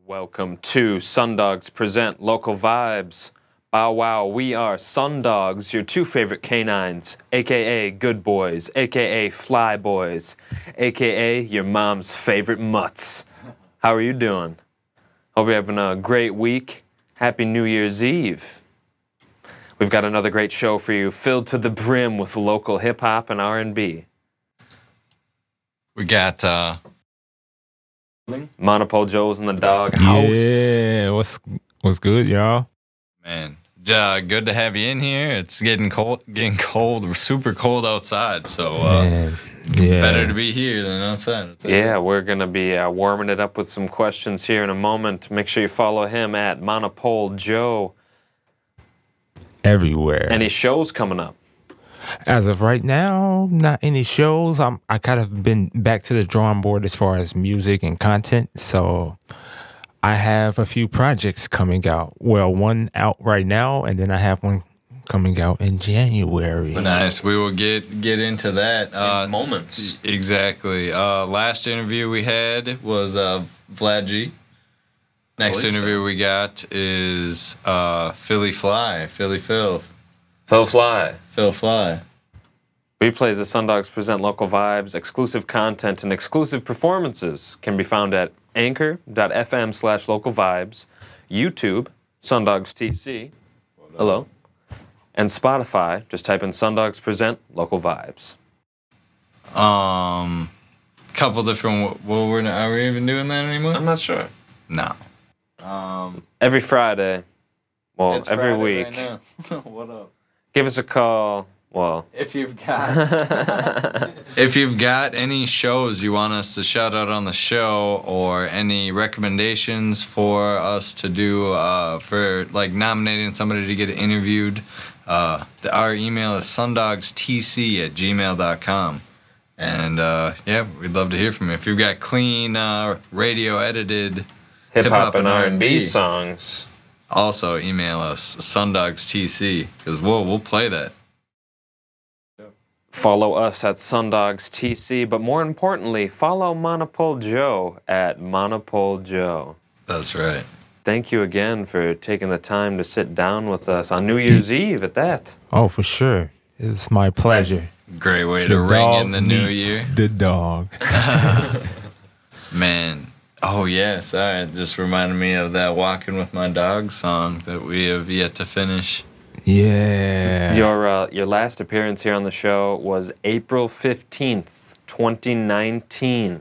Welcome to SunDogs Present Local Vibes. Bow wow, we are SunDogs, your two favorite canines, aka good boys, aka fly boys, aka your mom's favorite mutts. How are you doing? Hope you're having a great week. Happy New Year's Eve. We've got another great show for you, filled to the brim with local hip-hop and R&B. We got MonoPole Joe's in the dog house. Yeah, what's good, y'all? Man, good to have you in here. It's getting cold, super cold outside. So better to be here than outside. Yeah, we're gonna be warming it up with some questions here in a moment. Make sure you follow him at MonoPole Joe. Everywhere. Any shows coming up? As of right now, not any shows. I kind of been back to the drawing board as far as music and content. So I have a few projects coming out. Well, one out right now, and then I have one coming out in January. Nice. We will get into that in moments. Exactly. Last interview we had was Vlad G. Next interview we got is Philly Fly. Phil Fly. Replays of SunDogs Present Local Vibes, exclusive content, and exclusive performances can be found at anchor.fm/localvibes, YouTube, SunDogs TC, hello, and Spotify. Just type in SunDogs Present Local Vibes. Couple different. Are we even doing that anymore? I'm not sure. No. Every Friday. Well, It's every Friday week. right now. What up? Give us a call. Well, If you've got any shows you want us to shout out on the show, or any recommendations for us to do for like nominating somebody to get interviewed, our email is sundogstc@gmail.com. And yeah, we'd love to hear from you. If you've got clean radio edited hip-hop and R&B songs, also email us SunDogsTC, because we'll play that. follow us at SunDogs TC, but more importantly, follow MonoPole Joe at MonoPole Joe. That's right. Thank you again for taking the time to sit down with us on New Year's Eve at that. Oh, for sure. It's my pleasure. Great way to ring in the new year. The dog. Man. Oh, yeah. Sorry. It just reminded me of that Walking With My Dog song that we have yet to finish. Yeah. Your last appearance here on the show was April 15th, 2019,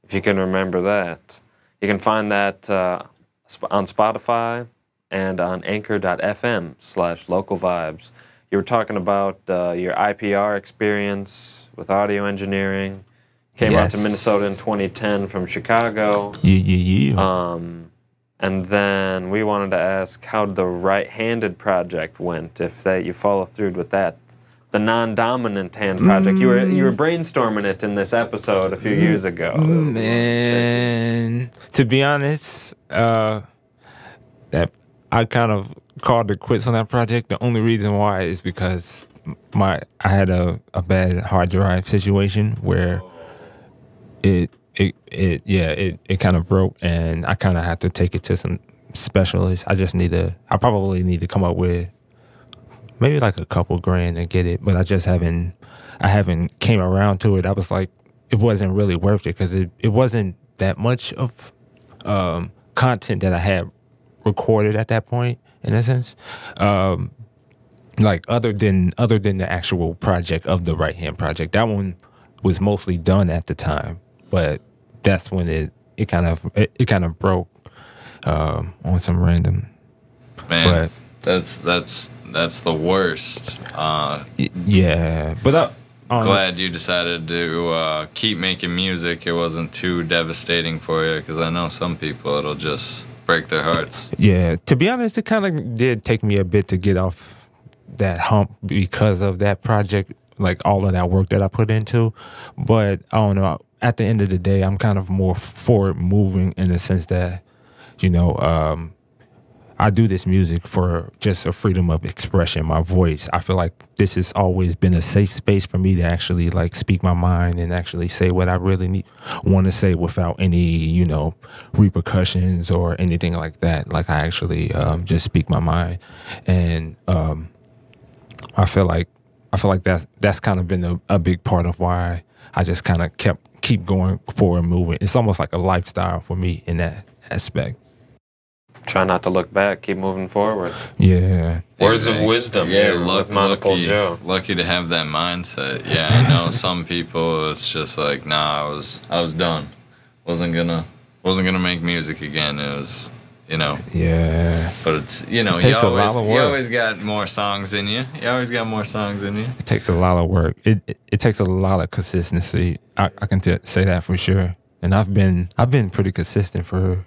if you can remember that. You can find that on Spotify and on anchor.fm/localvibes. You were talking about your IPR experience with audio engineering. Came out to Minnesota in 2010 from Chicago. Yeah. And then we wanted to ask how the right-handed project went, if you follow through with that. The non-dominant hand project. You were brainstorming it in this episode a few years ago. Man, to be honest, that I kind of called it quits on that project. The only reason why is because I had a bad hard drive situation where it kind of broke, and I kind of had to take it to some specialists. I probably need to come up with maybe like a couple grand to get it, but I haven't came around to it. I was like, it wasn't really worth it, because it wasn't that much of content that I had recorded at that point, in a sense. Like other than the actual project of the right hand project, that one was mostly done at the time, but that's when it kind of broke on some random. Man, that's the worst. Yeah, but glad you decided to keep making music. It wasn't too devastating for you, because I know some people it'll just break their hearts. Yeah, to be honest, it kind of did take me a bit to get off that hump because of that project, like all of that work that I put into. But I don't know. At the end of the day, I'm kind of more forward moving in the sense that, I do this music for just a freedom of expression, my voice. I feel like this has always been a safe space for me to actually like speak my mind and actually say what I really want to say without any, you know, repercussions or anything like that. Like I actually just speak my mind, and I feel like that's kind of been a big part of why I just kind of keep going forward, moving. It's almost like a lifestyle for me in that aspect. Try not to look back. Keep moving forward. Yeah. Words of wisdom. Yeah, with MonoPole Joe. Lucky to have that mindset. Yeah, I know some people. It's just like, nah, I was done. Wasn't gonna make music again. It was, you know. Yeah. But it's, you know, it takes a lot of work. You always got more songs in you. You always got more songs in you. It takes a lot of work. It takes a lot of consistency. I can say that for sure. And I've been pretty consistent for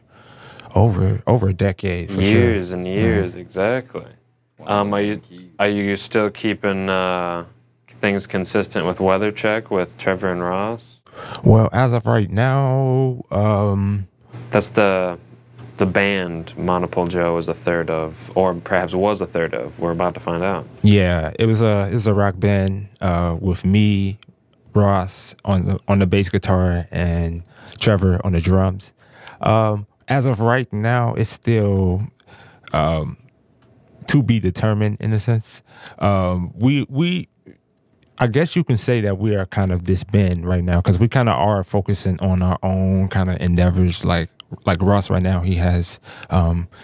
over a decade, for years sure. And years, exactly. Are you still keeping things consistent with Weather Check with Trevor and Ross? Well, as of right now, that's the band MonoPole Joe is a third of, or perhaps was a third of. We're about to find out. Yeah, it was a rock band with me, Ross on the bass guitar, and Trevor on the drums. As of right now, it's still to be determined in a sense. I guess you can say that we are kind of disbanded right now because we kind of are focusing on our own kind of endeavors. Like Ross right now, he has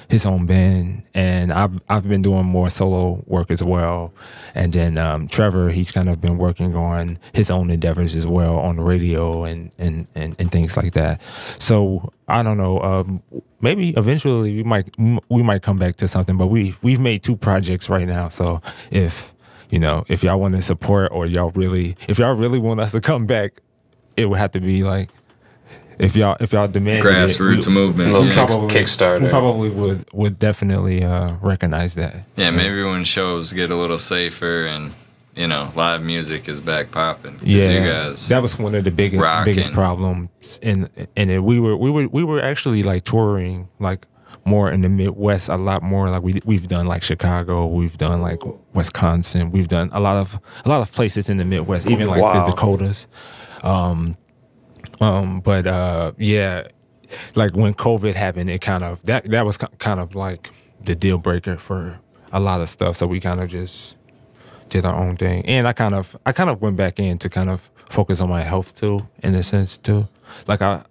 his own band, and I've been doing more solo work as well. And then Trevor, he's kind of been working on his own endeavors as well on the radio and things like that. So I don't know. Maybe eventually we might come back to something. But we've made 2 projects right now. So if y'all want to support, or if y'all really want us to come back, it would have to be like, if y'all demand grassroots movement, Kickstarter. We probably would definitely recognize that. Yeah, maybe when shows get a little safer and, you know, live music is back popping. Yeah, you guys that was one of the biggest problems. And we were actually like touring like more in the Midwest, a lot more. Like we've done like Chicago, we've done like Wisconsin, we've done a lot of places in the Midwest, even like the Dakotas. Yeah, like when COVID happened, it kind of that was kind of like the deal breaker for a lot of stuff. So we kind of just did our own thing, and I kind of went back in to kind of focus on my health too, in a sense too. Like I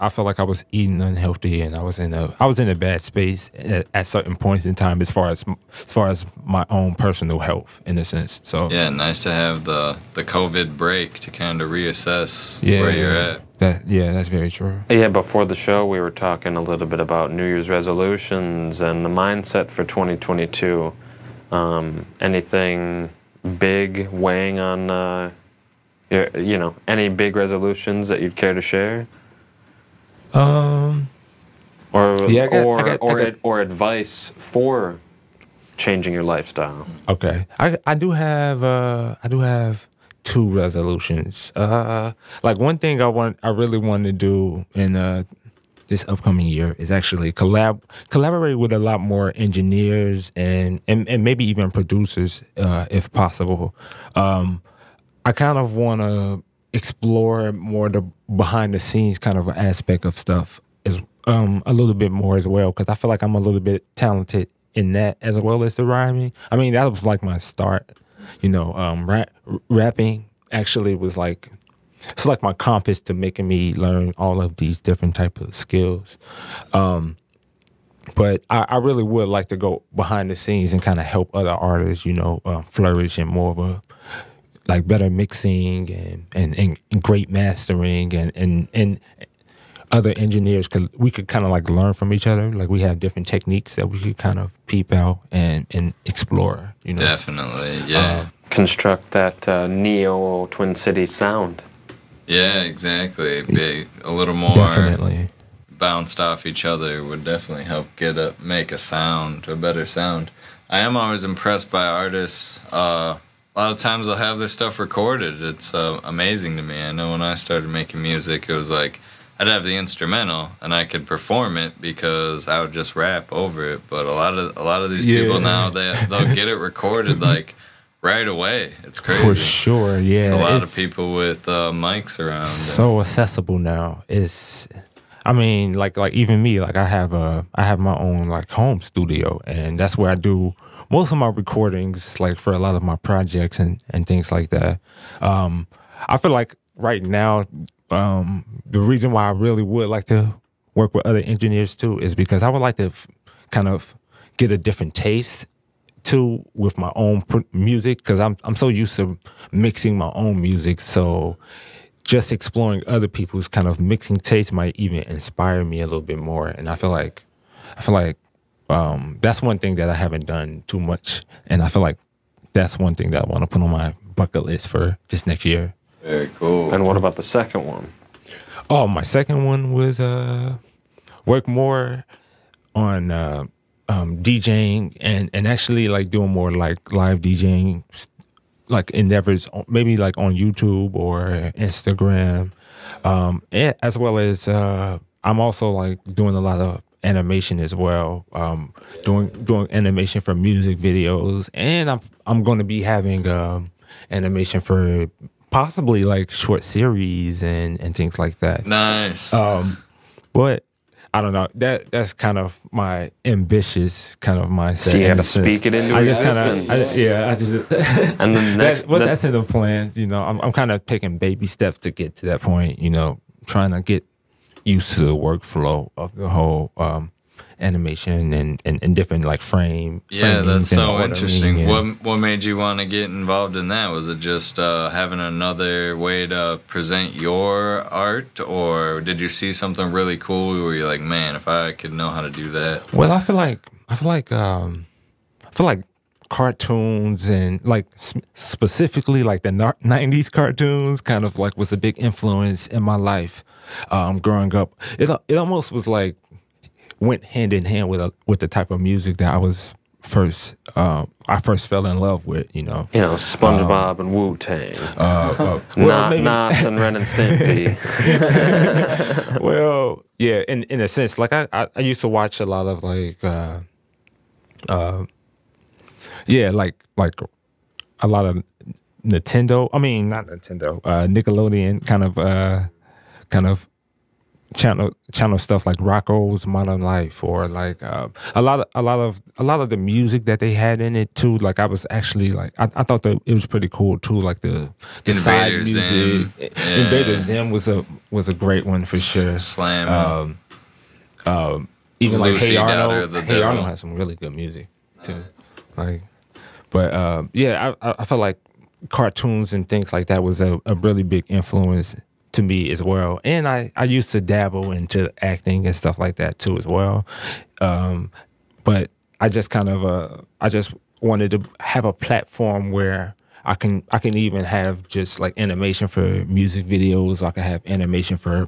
felt like I was eating unhealthy, and I was in a bad space at certain points in time as far as my own personal health, in a sense. So yeah, nice to have the COVID break to kind of reassess where you're at. That's very true. Yeah, before the show we were talking a little bit about New Year's resolutions and the mindset for 2022. Anything big weighing on any big resolutions that you'd care to share? Or advice for changing your lifestyle. Okay, I do have 2 resolutions. Like one thing I really want to do in this upcoming year is actually collaborate with a lot more engineers and maybe even producers, if possible. I kind of want to explore more the behind the scenes kind of aspect of stuff is a little bit more as well, because I feel like I'm a little bit talented in that as well as the rhyming. I mean, that was like my start, rapping actually was like, it's like my compass to making me learn all of these different type of skills. But I really would like to go behind the scenes and kind of help other artists, flourish in more of a like better mixing and great mastering and other engineers we could kind of like learn from each other. Like we have different techniques that we could kind of peep out and explore. Definitely, yeah. Construct that neo Twin Cities sound. Yeah, exactly. Be a little more definitely bounced off each other would definitely help make a better sound. I am always impressed by artists. A lot of times I'll have this stuff recorded. It's amazing to me. I know when I started making music, it was like I'd have the instrumental and I could perform it because I would just rap over it. But a lot of these people now, they'll get it recorded like right away. It's crazy. For sure, yeah. There's a lot of people with mics around. So accessible now. I mean, like even me, like I have my own like home studio, and that's where I do most of my recordings, like for a lot of my projects and things like that. I feel like right now, the reason why I really would like to work with other engineers too is because I would like to kind of get a different taste too with my own music, because I'm so used to mixing my own music. So just exploring other people's kind of mixing taste might even inspire me a little bit more. And I feel like that's one thing that I haven't done too much, and I feel like that's one thing that I want to put on my bucket list for this next year. Very cool. And what about the second one? Oh, my second one was work more on DJing and actually like doing more like live DJing like endeavors, maybe like on YouTube or Instagram, and as well as I'm also like doing a lot of animation as well, doing animation for music videos, and I'm going to be having animation for possibly like short series and things like that. Nice. But I don't know. That's kind of my ambitious kind of mindset. So you got to speak it into existence. And the next, that's in the plans. You know, I'm kind of taking baby steps to get to that point. You know, trying to get used to the workflow of the whole animation and different like frame. Yeah, that's so interesting. What made you want to get involved in that? Was it just having another way to present your art, or did you see something really cool where you're like, man, if I could know how to do that? Well, I feel like cartoons and like specifically like the 90s cartoons kind of like was a big influence in my life growing up. It almost was like went hand in hand with the type of music that I first fell in love with, you know. You know, SpongeBob and Wu-Tang. Nas and Ren and Stimpy. Well, yeah, in a sense, like I used to watch a lot of like like a lot of Nintendo. I mean, not Nintendo. Nickelodeon kind of channel stuff like Rocko's Modern Life, or like a lot of the music that they had in it too. Like I was actually like I thought that it was pretty cool too. Like the side music. Yeah. Invader Zim was a great one for sure. Slam. Even like Lucy, Hey Arnold. Hey Hey Arnold has some really good music too. Like, but yeah, I felt like cartoons and things like that was a really big influence to me as well. And I used to dabble into acting and stuff like that too as well. But I just kind of I just wanted to have a platform where I can even have just like animation for music videos. I can have animation for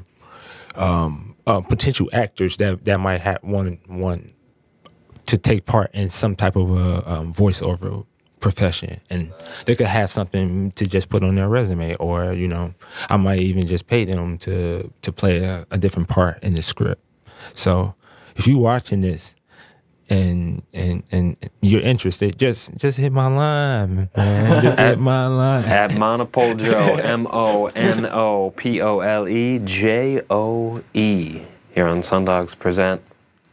potential actors that might have want to take part in some type of a voiceover profession, and they could have something to just put on their resume, or you know, I might even just pay them to play a different part in the script. So if you're watching this and you're interested, just hit my line, man. Just hit my line at MonoPole Joe, MonoPoleJoe here on SunDogs Present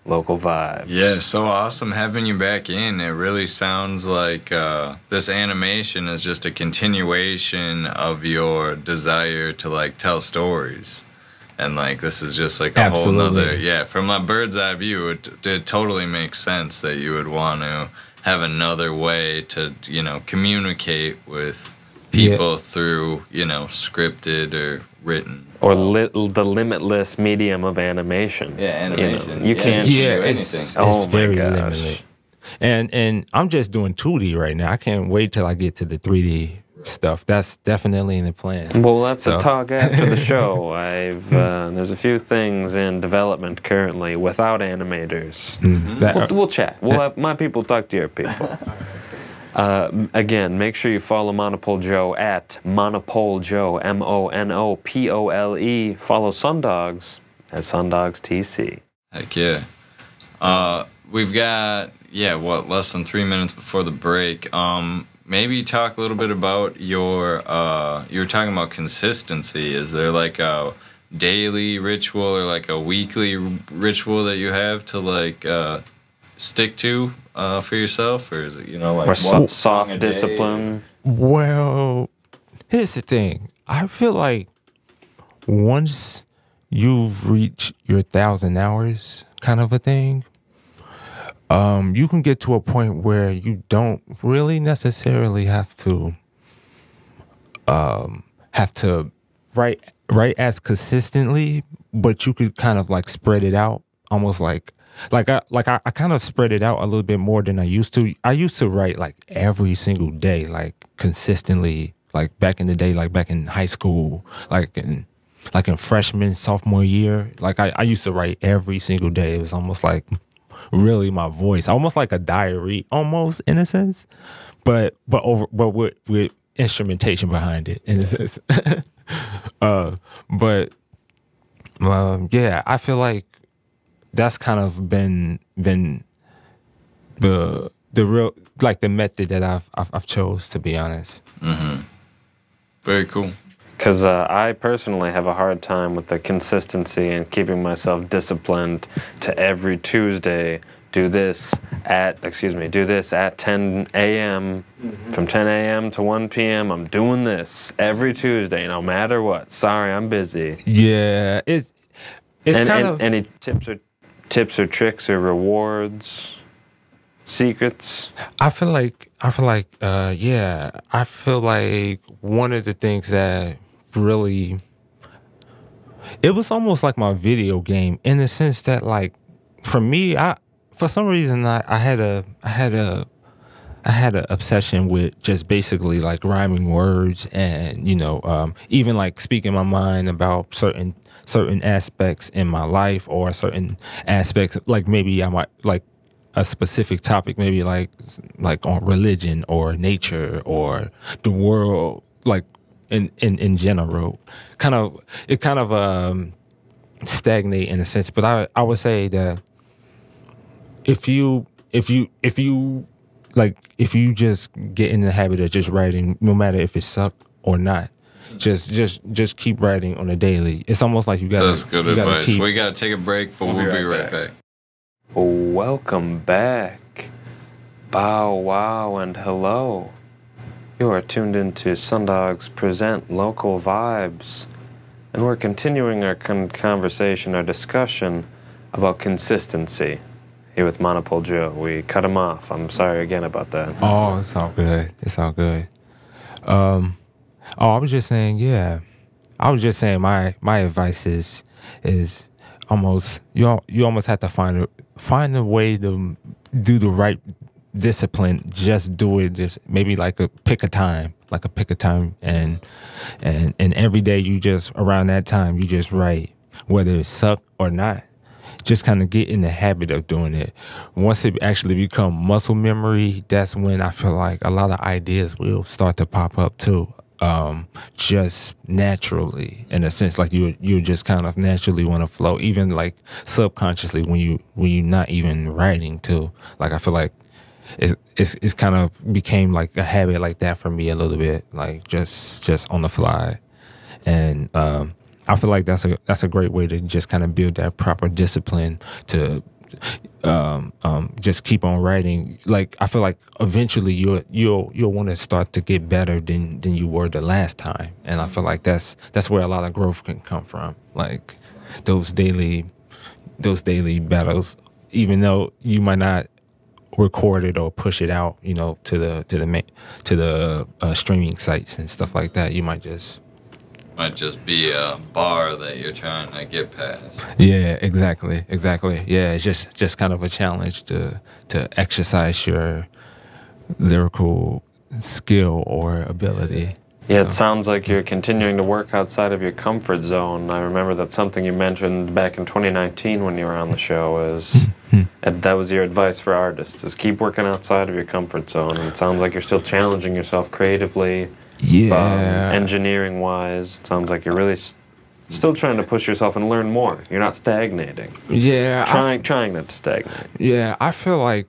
Local Vibes. Yeah, so awesome having you back in. It really sounds like this animation is just a continuation of your desire to like tell stories, and like this is just like a whole nother. Yeah, from my bird's eye view, it totally makes sense that you would want to have another way to, you know, communicate with people through, you know, scripted or written. Or the limitless medium of animation. Yeah, animation. You can't do anything. It's very limited. And I'm just doing 2D right now. I can't wait till I get to the 3D stuff. That's definitely in the plan. Well, that's a talk after the show. There's a few things in development currently without animators. We'll chat. We'll have my people talk to your people. Again, make sure you follow MonoPole Joe at MonoPole Joe, MonoPole. Follow SunDogs at SunDogs TC. Heck yeah. We've got, less than 3 minutes before the break. Maybe talk a little bit about your, you were talking about consistency. Is there like a daily ritual or like a weekly ritual that you have to like stick to for yourself? Or is it, like or soft discipline? Well, here's the thing. I feel like once you've reached your 1,000 hours kind of a thing, you can get to a point where you don't really necessarily have to write as consistently, but you could kind of like spread it out, almost I kind of spread it out a little bit more than I used to. I used to write like every single day, like consistently, like back in the day, like back in high school, like in freshman, sophomore year. Like I used to write every single day. It was almost like really my voice, almost like a diary, almost in a sense, but with instrumentation behind it in a sense. I feel like that's kind of been the real, like the method that I've chose, to be honest. Mm-hmm. Very cool. Because I personally have a hard time with the consistency and keeping myself disciplined to every Tuesday do this at 10 a.m. From 10 a.m. to 1 p.m. I'm doing this every Tuesday, no matter what. Sorry, I'm busy. Yeah, it's kind of any tips or tricks or rewards, secrets. I feel like one of the things that really, it was almost like my video game in the sense that, like, for me, for some reason I had a obsession with just basically like rhyming words and even like speaking my mind about certain aspects in my life, or certain aspects, like maybe I might like a specific topic, maybe like on religion or nature or the world, like in general. It kind of stagnate in a sense. But I would say that if you just get in the habit of just writing, no matter if it sucked or not, just keep writing on a daily. It's almost like you gotta. That's good advice. We gotta take a break, but we'll be right back. Welcome back. Bow wow and hello. You are tuned into SunDogs Present Local Vibes, and we're continuing our conversation, our discussion about consistency here with MonoPole Joe. We cut him off. I'm sorry again about that. Oh, it's all good. It's all good. I was just saying, my advice is almost you almost have to find a way to do the right discipline. Just do it. Just maybe pick a time, and every day you just around that time you just write, whether it suck or not. Just kind of get in the habit of doing it. Once it actually become muscle memory, that's when I feel like a lot of ideas will start to pop up too. Just naturally, in a sense, like you just kind of naturally want to flow, even like subconsciously when you're not even writing too. Like I feel like it's kind of became like a habit like that for me a little bit, like just on the fly, and I feel like that's a great way to just kind of build that proper discipline to just keep on writing. Like I feel like eventually you'll want to start to get better than you were the last time, and I feel like that's where a lot of growth can come from. Like those daily battles, even though you might not record it or push it out, to the streaming sites and stuff like that, you might just be a bar that you're trying to get past. Yeah, exactly. Yeah, it's just kind of a challenge to exercise your lyrical skill or ability. Yeah, it sounds like you're continuing to work outside of your comfort zone. I remember that's something you mentioned back in 2019 when you were on the show, and that was your advice for artists, is keep working outside of your comfort zone. And it sounds like you're still challenging yourself creatively. Yeah. Engineering-wise, it sounds like you're really Still trying to push yourself and learn more. You're not stagnating. Yeah, Trying not to stagnate. yeah. I feel like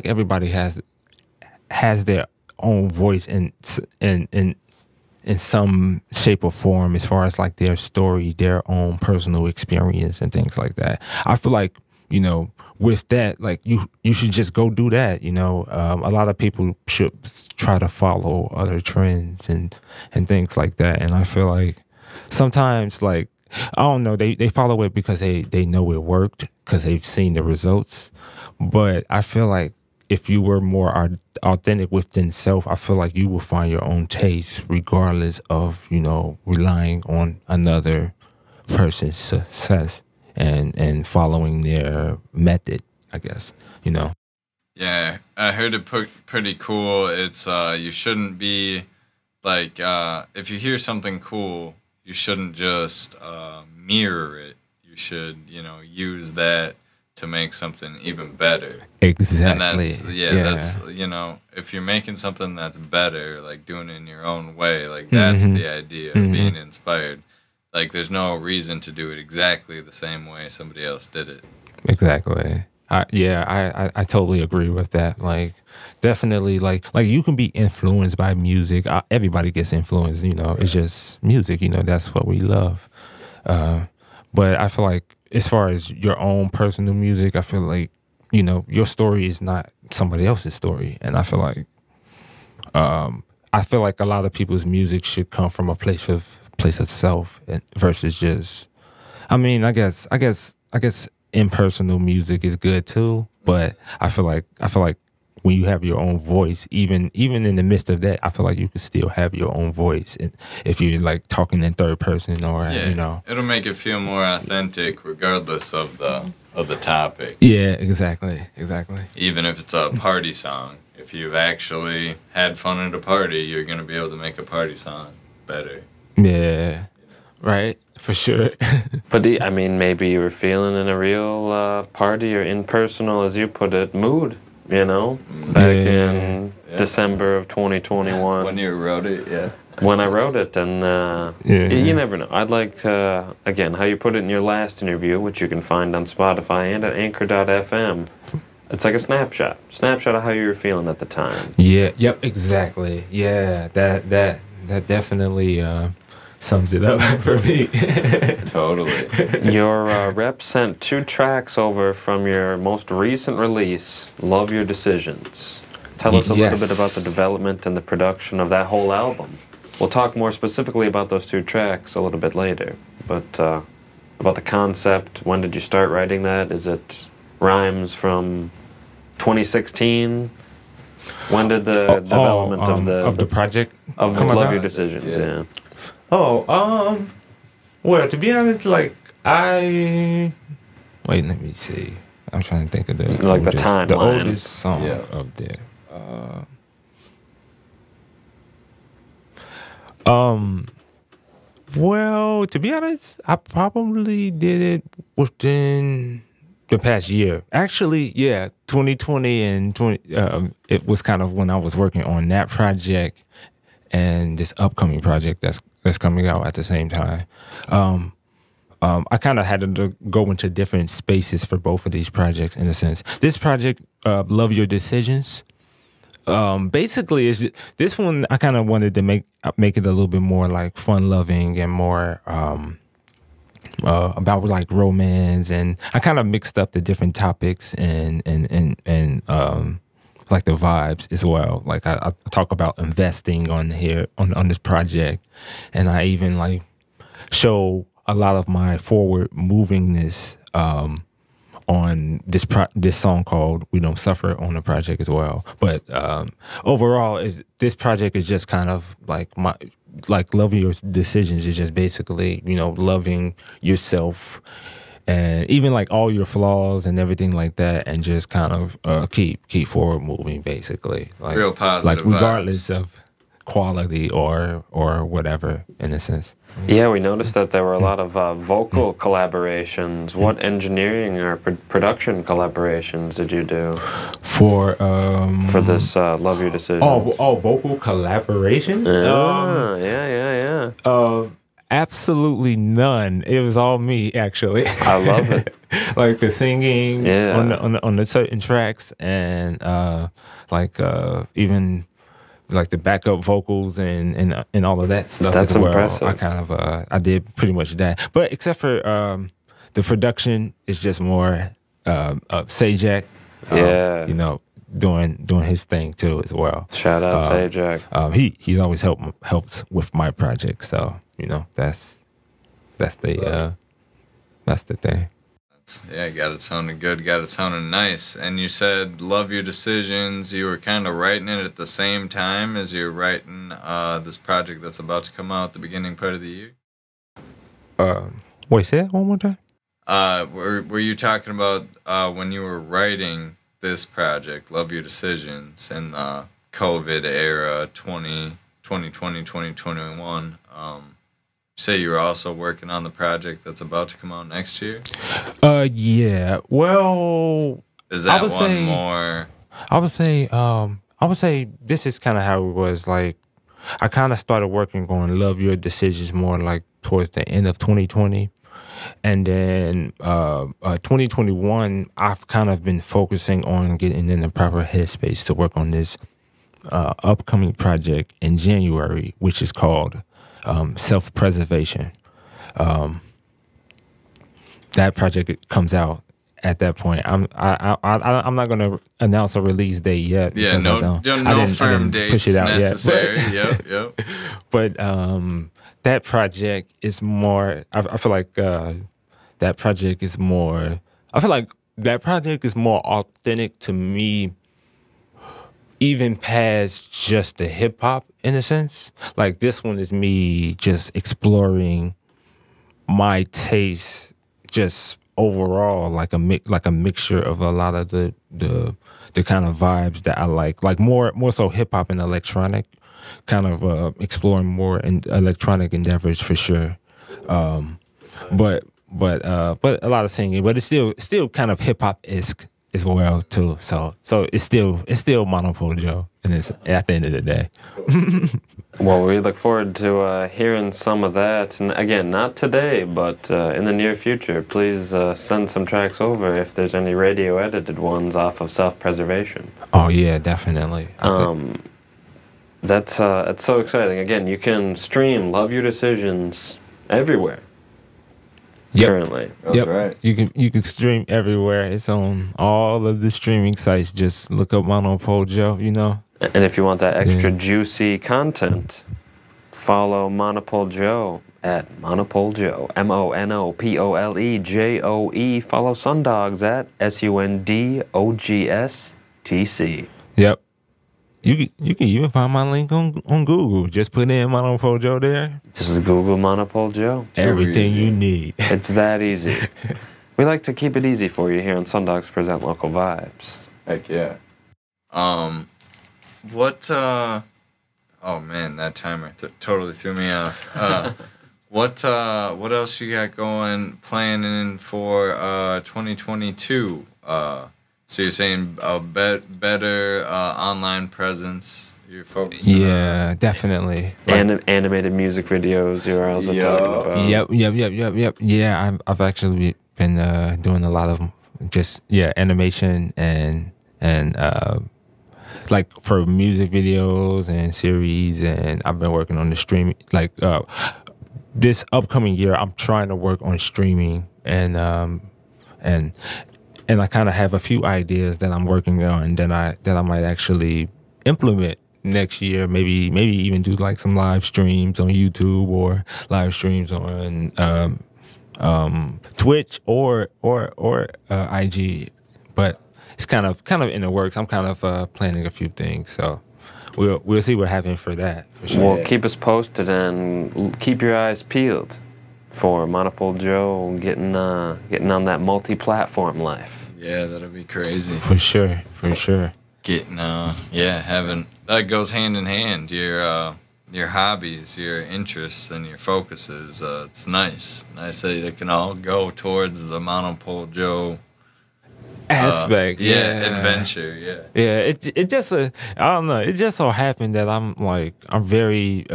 everybody has their own voice in some shape or form, as far as like their story, their own personal experience and things like that. I feel like, you know, with that, like you should just go do that. You know, a lot of people should try to follow other trends and things like that. And I feel like sometimes, like, I don't know, they follow it because they know it worked, because they've seen the results. But I feel like if you were more authentic within self, I feel like you will find your own taste, regardless of, you know, relying on another person's success and following their method, I guess, you know. Yeah, I heard it pretty cool. It's you shouldn't be like if you hear something cool, you shouldn't just mirror it. You should, you know, use that to make something even better. Exactly. And that's you know, if you're making something that's better, like doing it in your own way, like that's the idea of being inspired. Like, there's no reason to do it exactly the same way somebody else did it. Exactly. I totally agree with that. Like, definitely, like you can be influenced by music. Everybody gets influenced, you know. It's just music, you know. That's what we love. But I feel like, as far as your own personal music, I feel like, you know, your story is not somebody else's story. And I feel like a lot of people's music should come from a place of self versus just, I mean, I guess impersonal music is good too, but I feel like when you have your own voice, even in the midst of that, I feel like you can still have your own voice, and if you're like talking in third person, or you know, it'll make it feel more authentic regardless of the topic. Yeah, exactly. Even if it's a party song, if you've actually had fun at a party, you're gonna be able to make a party song better. Yeah, right, for sure. But I mean, maybe you were feeling in a real party or impersonal, as you put it, mood. You know, back in December of 2021. When you wrote it, When I wrote it, and you never know. I'd like, again, how you put it in your last interview, which you can find on Spotify and at anchor.fm. It's like a snapshot of how you were feeling at the time. Yeah, yep, exactly. Yeah, that definitely sums it up for me. Totally. Your rep sent 2 tracks over from your most recent release, Love Your Decisions. Tell us a little bit about the development and the production of that whole album. We'll talk more specifically about those 2 tracks a little bit later, but about the concept, when did you start writing that? Is it rhymes from 2016? When did the development of the project of Love Your Decisions? Yeah. Well, to be honest, like, wait, let me see. I'm trying to think of the oldest song up there. Well, to be honest, I probably did it within the past year. Actually, 2020 and 20. It was kind of when I was working on that project and this upcoming project that's coming out at the same time. I kind of had to go into different spaces for both of these projects, in a sense. This project, Love Your Decisions, basically is this one. I kind of wanted to make it a little bit more like fun-loving and more about like romance, and I kind of mixed up the different topics and like the vibes as well. Like I talk about investing on here on this project, and I even like show a lot of my forward movingness on this song called "We Don't Suffer" on the project as well. But overall, this project is just kind of like loving your decisions is just basically, you know, loving yourself. And even like all your flaws and everything like that, and just kind of keep forward moving, basically. Like, real positive. Like regardless of quality or whatever, in a sense. Yeah, we noticed that there were a lot of vocal collaborations. What engineering or production collaborations did you do for this Love Your Decision? Oh, vocal collaborations. Yeah. Absolutely none. It was all me, actually. I love it. Like the singing Yeah. on the certain tracks, and even like the backup vocals and all of that stuff. That's as well. impressive. I kind of I did pretty much that, but except for the production is just more Sajak. Yeah. You know, doing his thing too as well. Shout out Sajak. He's always helped with my project, so you know that's the thing. Yeah, got it sounding good, got it sounding nice. And you said Love Your Decisions. You were kind of writing it at the same time as you're writing this project that's about to come out at the beginning part of the year? Wait, say that one more time? Were you talking about when you were writing this project, Love Your Decisions, in the COVID era, 2020, 2021, say you were also working on the project that's about to come out next year? Yeah. Well, is that one more? I would say this is kind of how it was. Like, I kind of started working on Love Your Decisions more like towards the end of 2020. And then 2021, I've kind of been focusing on getting in the proper headspace to work on this upcoming project in January, which is called Self-Preservation. That project comes out at that point. I'm not gonna announce a release date yet. Yeah, no firm dates push it out necessary. Yep. But that project is more. I feel like that project is more. I feel like that project is more authentic to me, even past just the hip hop in a sense. Like this one is me just exploring my taste, just overall, like a mixture of a lot of the kind of vibes that I like more so hip hop and electronic, kind of exploring more in electronic endeavors for sure. But a lot of singing, but it's still kind of hip hop esque as well too. So it's still MonoPole Joe, and it's at the end of the day. Well, we look forward to hearing some of that, and again, not today, but in the near future. Please send some tracks over if there's any radio edited ones off of Self-Preservation. Oh yeah, definitely. That's so exciting. Again, you can stream Love Your Decisions everywhere. Yep. Currently. That's right. You can stream everywhere. It's on all of the streaming sites. Just look up MonoPole Joe, you know. And if you want that extra juicy content, follow MonoPole Joe at MonoPole Joe, MonoPoleJoe. Follow SunDogs at SunDogstc. Yep. You can even find my link on Google. Just put in MonoPole Joe there. Just Google MonoPole Joe. Everything you need. It's that easy. We like to keep it easy for you here on SunDogs Present Local Vibes. Heck yeah. What? Oh man, that timer totally threw me off. What else you got planning for 2022? So you're saying a better online presence. You're focusing on. Definitely. Animated music videos. You're also talking about. Yep. Yeah, I've actually been doing a lot of just animation and like for music videos and series, and I've been working on the streaming. Like this upcoming year, I'm trying to work on streaming and I kind of have a few ideas that I'm working on that I might actually implement next year. Maybe even do like some live streams on YouTube or live streams on Twitch or IG. But it's kind of in the works. I'm kind of planning a few things, so we'll see what happens for that. For sure. Well, keep us posted and keep your eyes peeled for MonoPole Joe getting on that multi-platform life. Yeah, that'll be crazy. For sure. Getting having that goes hand in hand. Your hobbies, your interests, and your focuses. It's nice that it can all go towards the MonoPole Joe aspect. Adventure. It just I don't know. It just so happened that I'm very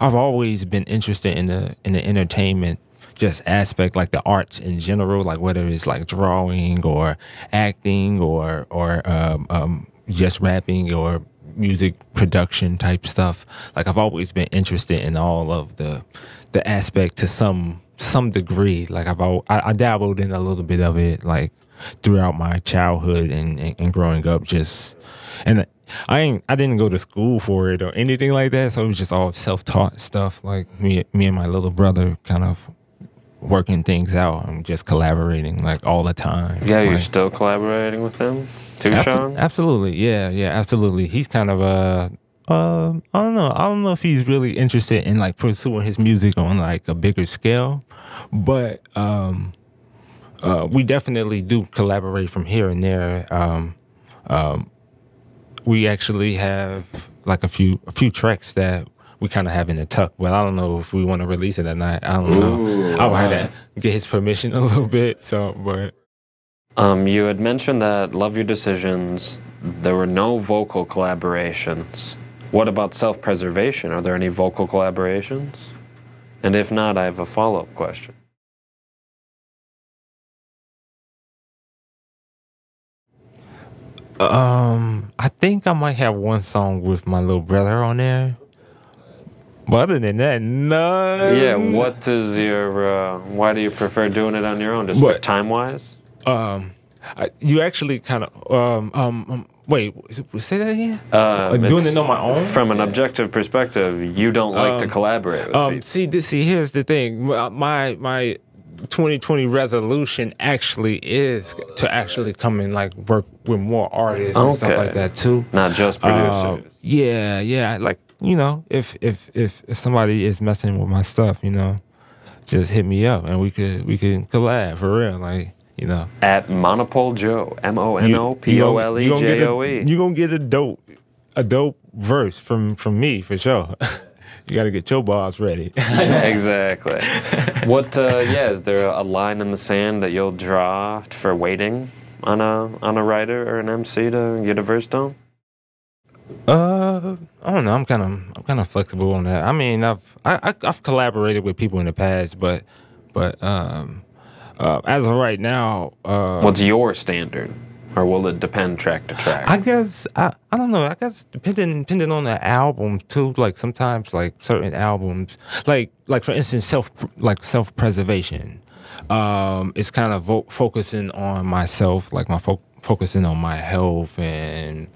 I've always been interested in the entertainment just aspect, like the arts in general, like whether it's like drawing or acting or just rapping or music production type stuff. Like I've always been interested in all of the aspect to some degree. Like I dabbled in a little bit of it like throughout my childhood and growing up. And I didn't go to school for it or anything like that, so it was just all self-taught stuff. Like me and my little brother kind of working things out and just collaborating like all the time. Yeah, you're like, still collaborating with him too, Sean? Absolutely, yeah, absolutely. He's kind of I don't know if he's really interested in like pursuing his music on like a bigger scale, but we definitely do collaborate from here and there. We actually have like a few tracks that we kind of have in the tuck, but I don't know if we want to release it or not. I don't know. I would have to get his permission a little bit. So, but you had mentioned that Love Your Decisions, there were no vocal collaborations. What about Self-Preservation? Are there any vocal collaborations? And if not, I have a follow-up question. I think I might have one song with my little brother on there. But other than that, none. Yeah, what is your, why do you prefer doing it on your own? Just for time-wise? You actually kind of, wait, say that again? Doing it on my own? From an objective perspective, you don't like to collaborate with people. See, here's the thing. My 2020 resolution actually is to actually come and like work with more artists and stuff like that too. Not just producers. Yeah. Like, you know, if somebody is messing with my stuff, you know, just hit me up and we can collab for real, like, you know. At MonoPole Joe, MonoPole You're gonna get a dope verse from me for sure. You gotta get your bars ready. Exactly. What? Is there a line in the sand that you'll draw for waiting on a writer or an MC to get a verse done? I don't know. I'm kind of flexible on that. I mean, I've collaborated with people in the past, but as of right now, what's your standard? Or will it depend track to track? I guess I don't know. I guess depending on the album too. Like sometimes, like certain albums, like for instance, self-preservation. It's kind of focusing on myself, like focusing on my health and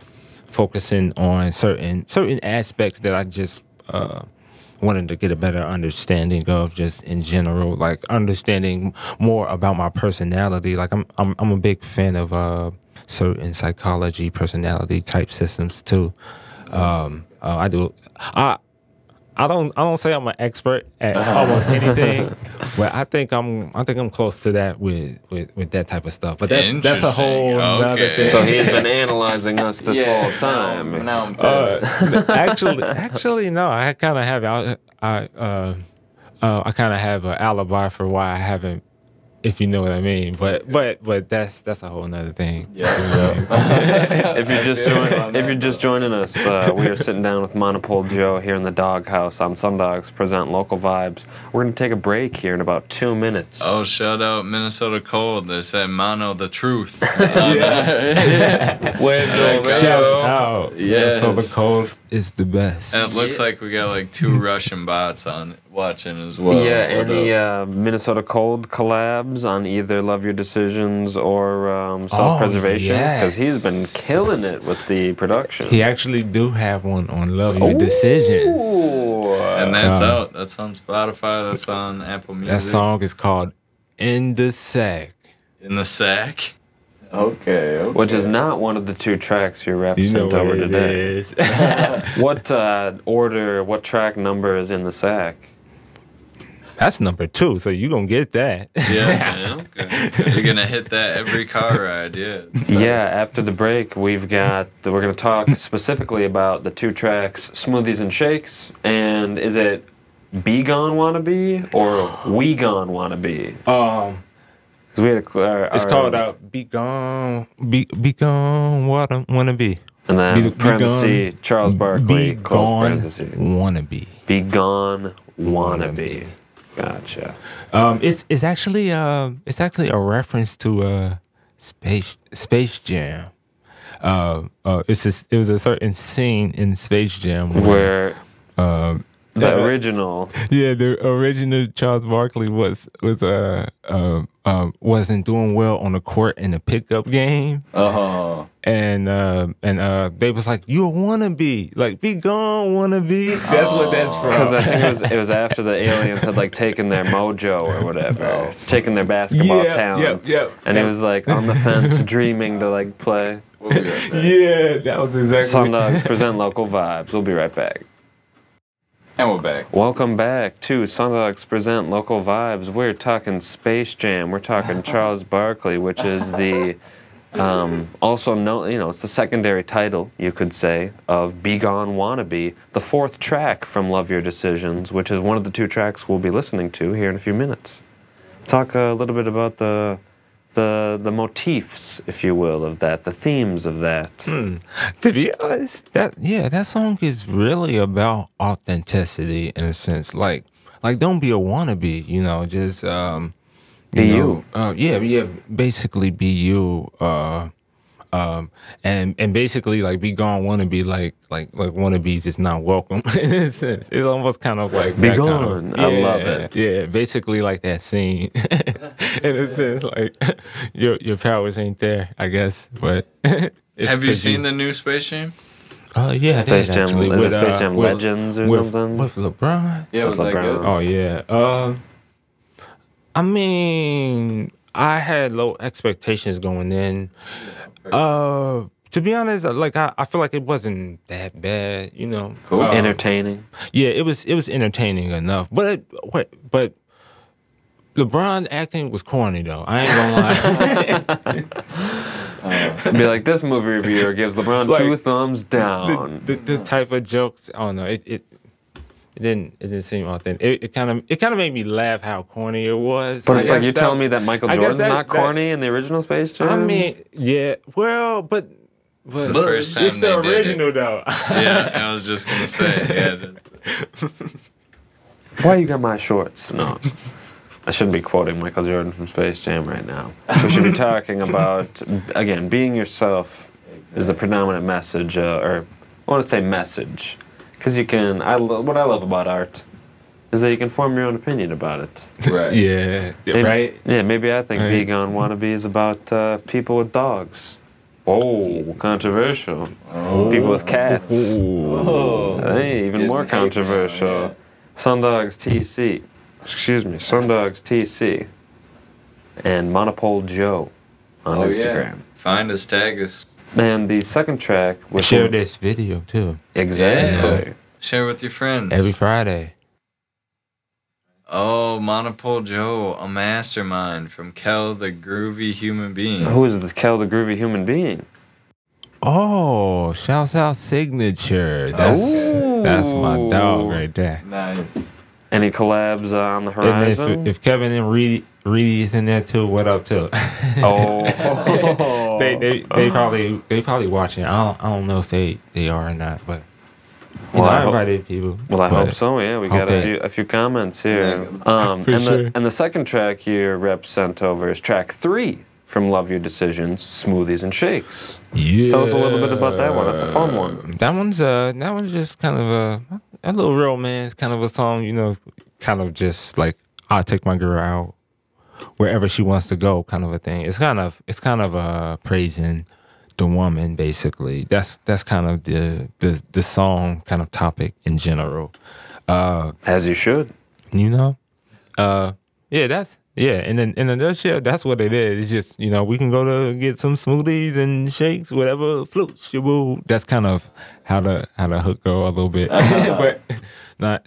focusing on certain aspects that I just wanted to get a better understanding of, just in general, like understanding more about my personality. Like I'm a big fan of certain psychology, personality type systems too. I don't say I'm an expert at almost anything, but I think I'm close to that with that type of stuff. But that's a whole nother thing. So he's been analyzing us this whole time. Now I'm actually, no. I kind of have I kind of have an alibi for why I haven't, if you know what I mean. But that's a whole nother thing. If you're just joining us, we are sitting down with MonoPole Joe here in the Doghouse on SunDogs Present Local Vibes. We're going to take a break here in about 2 minutes. Oh, shout out Minnesota Cold. They said Mono the truth. Shouts out. Minnesota Cold is the best. And it looks like we got like 2 Russian bots on watching as well. Yeah, any Minnesota Cold collabs on either Love Your Decisions or Self-Preservation? Because he's been killing it with the production. He actually do have one on Love Your Decisions. And that's out. That's on Spotify. That's on Apple Music. That song is called In the Sack. In the Sack? Okay. Which is not one of the 2 tracks your rep sent over today. What order, what track number is In the Sack? That's number 2, so you gonna get that. Yeah, okay. You're gonna hit that every car ride, yeah. Yeah, after the break, we're gonna talk specifically about the 2 tracks, Smoothies and Shakes, and is it Be Gone Wannabe or We Gone Wannabe? We had it's called Be Gone Wanna Be. And then parenthesis, Charles Barkley, Be close gone, parenthesis. wannabe. Be gone, wannabe. Gotcha. It's actually a reference to Space Jam. It was a certain scene in Space Jam where the original, the original Charles Barkley wasn't doing well on the court in the pickup game. And they was like, "You a wannabe, like be gone, wannabe." That's what that's from. Because I think it was after the aliens had like taken their mojo or whatever, taken their basketball talent. And he was like on the fence, dreaming to like play. Yeah, that was exactly. SunDogs present local vibes. We'll be right back. And we're back. Welcome back to SunDogs present local vibes. We're talking Space Jam. We're talking Charles Barkley, which is the also known, it's the secondary title, you could say, of Be Gone Wannabe, the fourth track from Love Your Decisions, which is one of the two tracks we'll be listening to here in a few minutes. Talk a little bit about the motifs, if you will, of that, the themes of that. To be honest, that song is really about authenticity in a sense. Like don't be a wannabe, just be you. Basically be you. And basically like be gone wannabe, like wannabes is not welcome in a sense. It's almost kind of like be gone. I love it. Yeah, basically like that scene. In a sense, like your powers ain't there, I guess. But have you seen the new Space Jam? Yeah, Space Jam. Is it Space Jam Legends or something? With LeBron? Yeah, was that good? Oh yeah. I mean, I had low expectations going in. To be honest, like I feel like it wasn't that bad, Cool. Entertaining. Yeah, it was entertaining enough. But LeBron acting was corny though. I ain't gonna lie. Be like, this movie reviewer gives LeBron 2 thumbs down. The type of jokes, I don't know. It didn't seem authentic. It kind of made me laugh how corny it was. But it's like you're telling me that Michael Jordan's not corny in the original Space Jam? I mean, yeah. Well, but it's the first time it's the original though. Yeah, I was just gonna say. Yeah. Why you got my shorts? No. I shouldn't be quoting Michael Jordan from Space Jam right now. We should be talking about, again, being yourself is the predominant message, or I want to say message. Because you can, what I love about art is that you can form your own opinion about it. Right. Yeah. Maybe, right? Yeah, maybe I think Be Gone Wannabe is about people with dogs. Oh, controversial. Oh. People with cats. Oh. Hey, even more controversial. SunDogs TC. Excuse me, SunDogs TC. And MonoPole Joe on Instagram. Yeah. Find us, tag us. And the second track was share this video too. Exactly. Yeah. Share with your friends. Every Friday. Oh, MonoPole Joe, a mastermind from Kel the Groovy Human Being. Who is the Kel the Groovy Human Being? Oh, shouts out Signature. That's my dog right there. Nice. Any collabs on the horizon? And if Kevin and Reedy is in there too, what up too? Oh. they probably watching. I don't know if they are or not, but I invited people. Well, I hope so. Yeah, we got a few comments here. And the second track your rep sent over is track 3 from Love Your Decisions, Smoothies and Shakes. Yeah. Tell us a little bit about that one. That's a fun one. That one's just kind of a little romance kind of a song, kind of just like I'll take my girl out wherever she wants to go, kind of a thing. It's kind of praising the woman, basically. That's kind of the song kind of topic in general. As you should. And then in a nutshell, that's what it is. It's just, we can go to get some smoothies and shakes, whatever floats your boat. That's kind of how the hook go a little bit, but not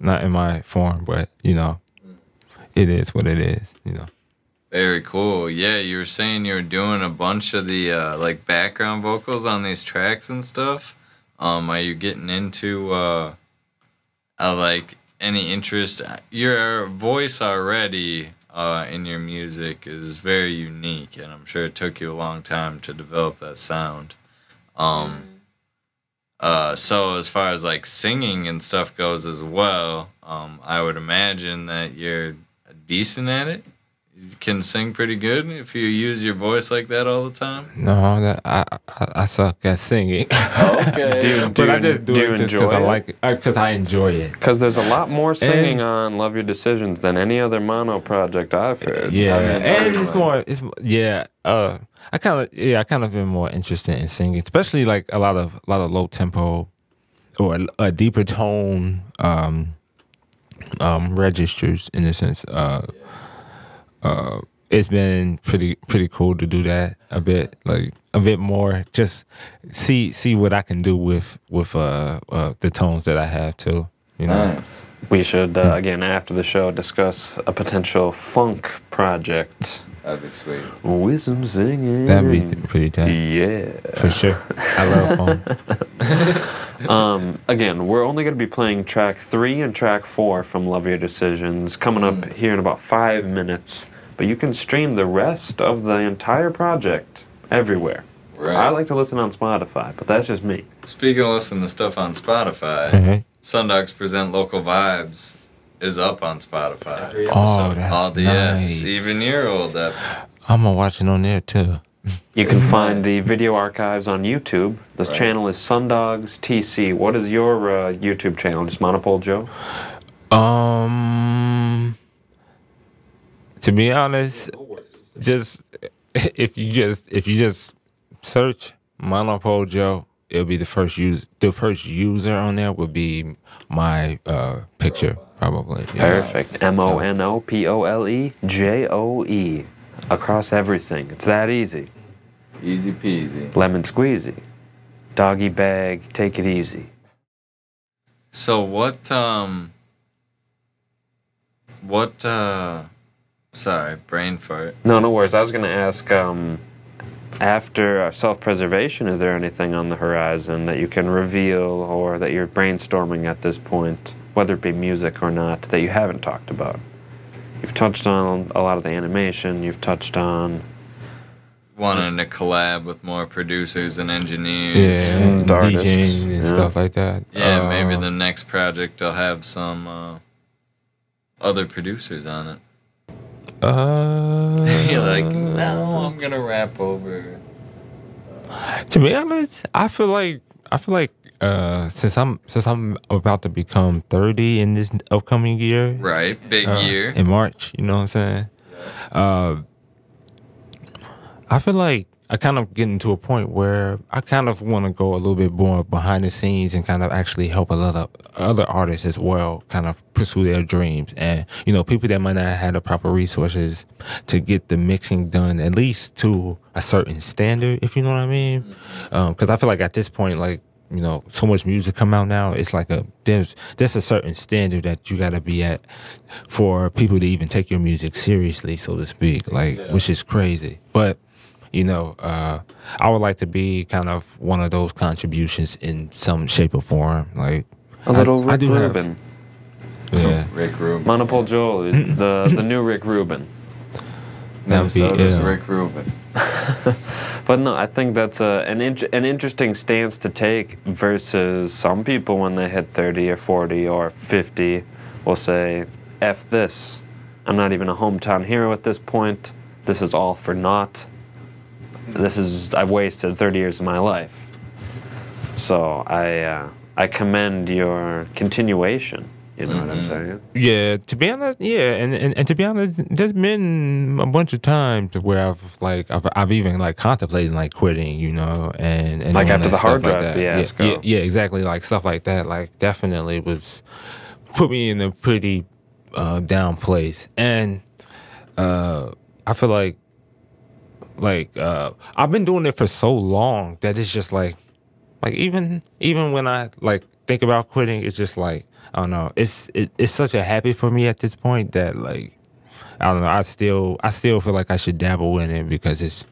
in my form. But it is what it is. Very cool. Yeah, you were saying you were doing a bunch of the like background vocals on these tracks and stuff. Are you getting into like any interest? Your voice already in your music is very unique, and I'm sure it took you a long time to develop that sound. So as far as like singing and stuff goes as well, I would imagine that you're decent at it. You can sing pretty good if you use your voice like that all the time. No, that I suck at singing. Okay. But I just do it just because I like it. Because I enjoy it. Because there's a lot more singing on Love Your Decisions than any other mono project I've heard. Yeah, I mean, and it's more. I kind of been more interested in singing, especially like a lot of low tempo or a deeper tone registers in a sense. It's been pretty cool to do that a bit more. Just see what I can do with the tones that I have too. You know. Nice. We should again after the show discuss a potential funk project. That'd be sweet. With some singing. That'd be pretty tight. Yeah. For sure. I love funk. Again, we're only going to be playing track 3 and track 4 from Love Your Decisions coming up here in about 5 minutes. But you can stream the rest of the entire project everywhere. Right. I like to listen on Spotify, but that's just me. Speaking of listening to stuff on Spotify, SunDogs Present Local Vibes is up on Spotify. Oh, that's all the nice. apps, even your old app. I'm gonna watch it on there too. You can find the video archives on YouTube. This channel is SunDogs TC. What is your YouTube channel? Just MonoPole Joe? To be honest, just if you just search MonoPole Joe, it'll be the first user on there will be my picture probably. Perfect. MonoPoleJoe. Across everything. It's that easy. Easy peasy. Lemon squeezy. Doggy bag. Take it easy. So sorry, brain fart. No worries. I was going to ask, after self-preservation, is there anything on the horizon that you can reveal or that you're brainstorming at this point, whether it be music or not, that you haven't talked about? You've touched on a lot of the animation. You've touched on wanting to collab with more producers and engineers. Yeah, and artists. DJing and stuff like that. Yeah, maybe the next project will have some other producers on it. You're like, no, I'm gonna rap over. To be honest, I feel like since I'm about to become 30 in this upcoming year, Right, big year. in March, you know what I'm saying? I feel like I kind of getting to a point where I kind of want to go a little bit more behind the scenes and kind of actually help a lot of other artists as well kind of pursue their dreams. And, you know, people that might not have had the proper resources to get the mixing done, at least to a certain standard, if you know what I mean. Because I feel like at this point, like, you know, so much music come out now, it's like there's a certain standard that you got to be at for people to even take your music seriously, so to speak, like, which is crazy. But, you know, I would like to be kind of one of those contributions in some shape or form. Like a little Rick Rubin. Rick Rubin. MonoPole Joel is the new Rick Rubin. That would be Rick Rubin. But no, I think that's an interesting stance to take versus some people when they hit 30 or 40 or 50 will say, F this. I'm not even a hometown hero at this point. This is all for naught. I've wasted 30 years of my life. So I commend your continuation. You know what I'm saying? Yeah, to be honest, and to be honest, there's been a bunch of times where I've even like contemplated like quitting, you know, and like after the hard like drive fiasco. Yeah, exactly, like stuff like that. Like definitely put me in a pretty down place, and I feel like I've been doing it for so long that it's just like even when I like think about quitting, it's just like, I don't know. It's such a habit for me at this point that like, I don't know. I still feel like I should dabble in it because it's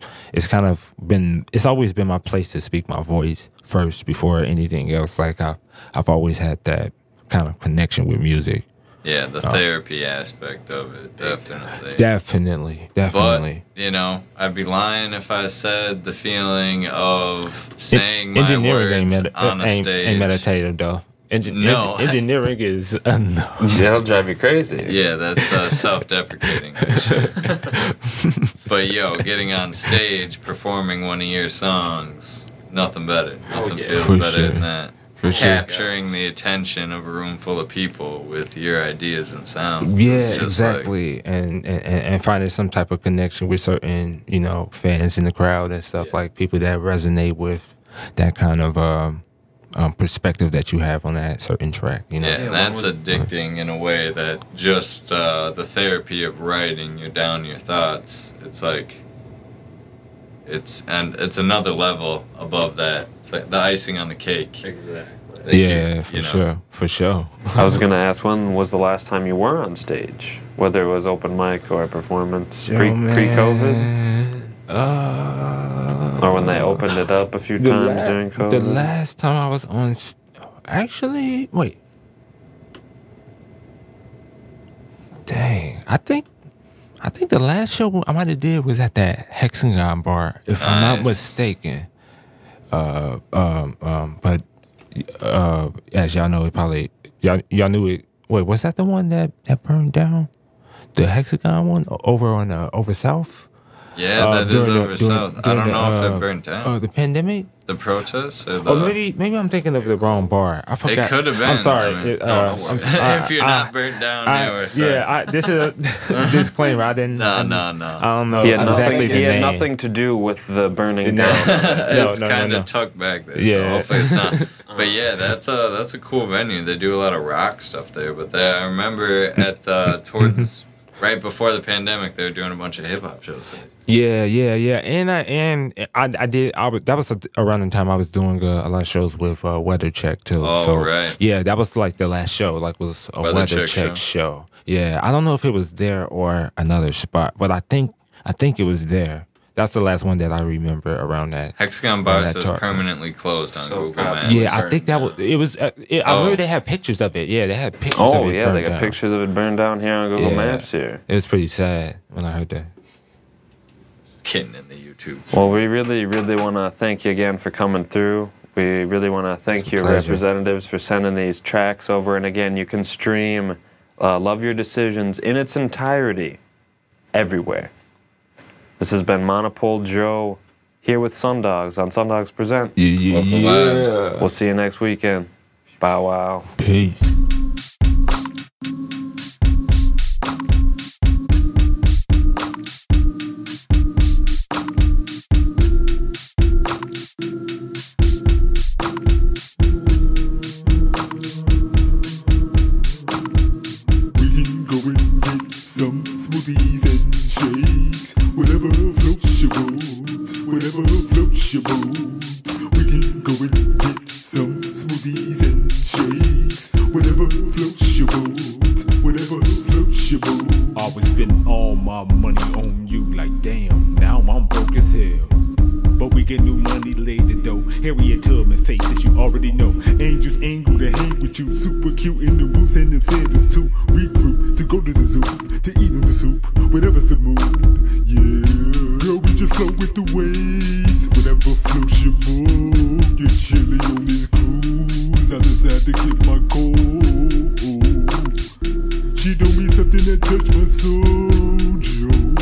always been my place to speak my voice first before anything else. Like I've always had that kind of connection with music. Yeah, the therapy aspect of it, definitely. Definitely. But, you know, I'd be lying if I said the feeling of saying my words on a stage. Ain't meditative, though. No. Engineering is no. That'll drive you crazy. Yeah, that's self-deprecating. But, yo, getting on stage, performing one of your songs, nothing better. Nothing feels better than that. Capturing the attention of a room full of people with your ideas and sounds. Yeah, exactly. Like, and finding some type of connection with certain, you know, fans in the crowd and stuff, like people that resonate with that kind of perspective that you have on that certain track, you know. Yeah, and that's addicting in a way that just the therapy of writing down your thoughts, it's like, it's another level above that. It's like the icing on the cake. Exactly. Yeah, for sure. I was gonna ask, when was the last time you were on stage? Whether it was open mic or a performance, pre-COVID, or when they opened it up a few times during COVID. The last time I was on, actually, wait, dang, I think the last show I might have did was at that Hexagon bar, if I'm not mistaken. But as y'all know, it probably y'all knew it. Wait, was that the one that burned down? The Hexagon one over south? Yeah, that is over south. I don't know if it burned down. The pandemic? The protests? Or maybe I'm thinking of the wrong bar. I forgot. It could have been. I'm sorry. I mean, if you're not burnt down, this is a disclaimer. I didn't. No. I don't know. He had nothing to do with the burning down. It's kind of tucked back there, so hopefully it's not. But yeah, that's a cool venue. They do a lot of rock stuff there. But I remember at towards right before the pandemic, they were doing a bunch of hip hop shows. Yeah. And I did. That was around the time I was doing a lot of shows with Weather Check too. Oh, so, right. Yeah, that was like the last show. Like was a Weather Check show. Yeah, I don't know if it was there or another spot, but I think it was there. That's the last one that I remember around that. Hexagon Bar says permanently closed on Google Maps. Yeah, I think that was. It was. I remember they had pictures of it. Yeah, they had pictures. Oh of it yeah, they got pictures of it burned down here on Google Maps here. It was pretty sad when I heard that. Getting in the YouTube. Well, we really want to thank you again for coming through. We really want to thank your representatives for sending these tracks over. And again, you can stream Love Your Decisions in its entirety everywhere. This has been MonoPole Joe here with SunDogs on SunDogs Present. Yeah. We'll see you next weekend. Bow wow. Peace. Always spend all my money on you, like damn, now I'm broke as hell. But we get new money later though. Harriet Tubman faces you already know. Angels angle to hang with you, super cute in the roots and them sandals too. Regroup to go to the zoo, to eat on the soup, whatever's the mood. Yeah, girl, we just flow with the waves, whatever floats your boat. Get chilly on this cruise, I decide to get my cold. She told me something that touched my soul, Joe.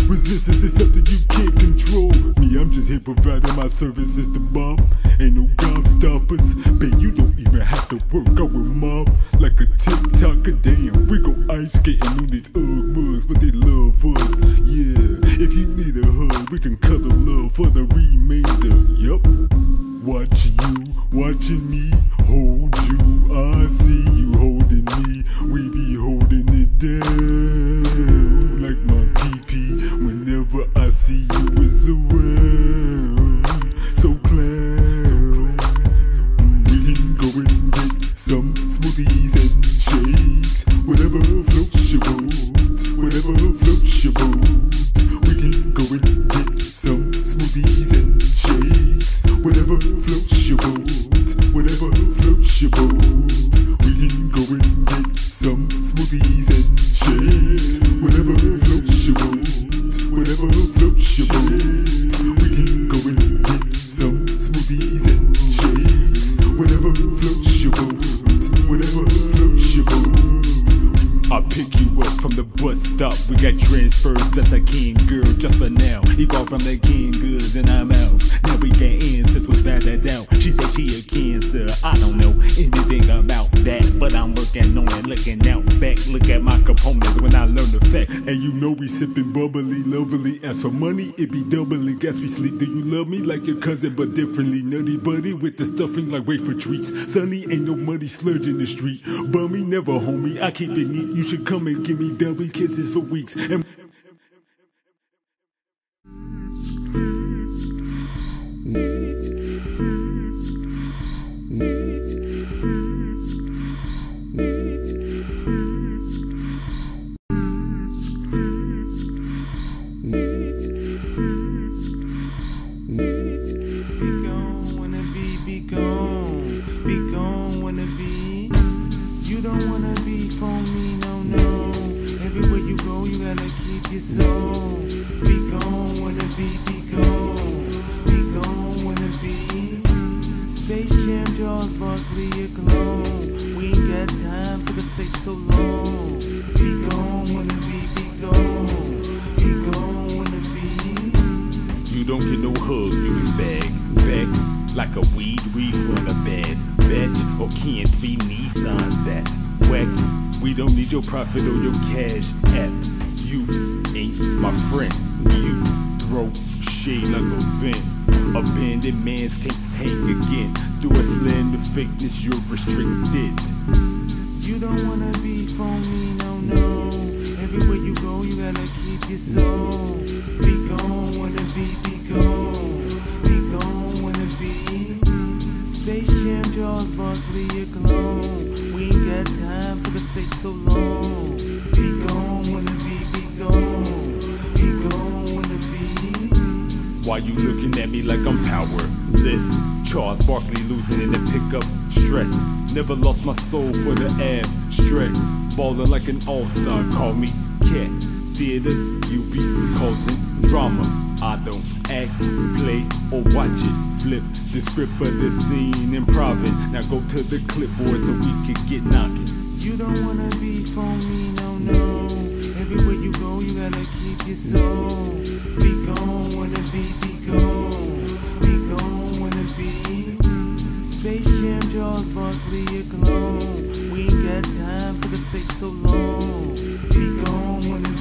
Resistance is something you can't control. Me, I'm just here providing my services to Bob. Ain't no gobstoppers. Babe, you don't even have to work. I will mob like a TikToker. Damn, we go ice skating on these Ugg mugs, but they love us. Yeah, if you need a hug, we can cuddle love for the remainder. Yup. Watching you, watching me, hold you. I see you holding me. We be holding it down like my PP. Whenever I see you is around, so clown. We can go and get some smoothies and shakes. Whatever floats your boat, whatever floats your boat. We can go and get some smoothies and shakes. Whatever floats your boat, whatever floats your boat. We can go and get some a king girl just for now. He bought from the king goods and I'm out. Now we get in since was bad that down. She said she a cancer. I don't know anything about that, but I'm working on it, looking out back. Look at my components when I learn the facts. And you know we sipping bubbly, lovely. As for money, it be doubly. Guess we sleep. Do you love me like your cousin, but differently? Nutty buddy with the stuffing like wait for treats. Sunny ain't no muddy sludge in the street. Bummy never homie. I keep it neat. You should come and give me double kisses for weeks. And you don't wanna be phony, no, no. Everywhere you go, you gotta keep your soul. Be gone, wanna be gone. Be gone, wanna be. Space Jam, Jaws, Barkley, your clone. We ain't got time for the fake so long. Be gone, wanna be gone. Be gone, wanna be. you don't get no hugs, you can bag like a weed reef on a bed. Bitch, or can't be Nissans, that's whack. We don't need your profit or your cash app. You ain't my friend. You throw shade like a vent. Abandoned mans can't hang again. Through a slender fakeness, you're restricted. You don't wanna be phony, no, no. Everywhere you go, you gotta keep your soul. Be gone, wanna be gone. Be gone, wanna be. Space Jam, Jaws, Barkley, your clone. We ain't got time for the fake so long. Be gone, wanna be gone. Be gone, wanna be. Why you looking at me like I'm powerless? Charles Barkley losing in the pickup stress. Never lost my soul for the abstract. Ballin' like an all-star, call me cat. Theater, you be causing drama. I don't act, play, or watch it. Flip the script of the scene, improving. Now go to the clipboard so we can get knocking. You don't wanna be phony, no, no. Everywhere you go, you gotta keep your soul. Be gone, wanna be gone. Be gone, wanna be. Space Jam, Jaws, Barkley, your clone. We ain't got time for the fake so long. Be gone, wanna be.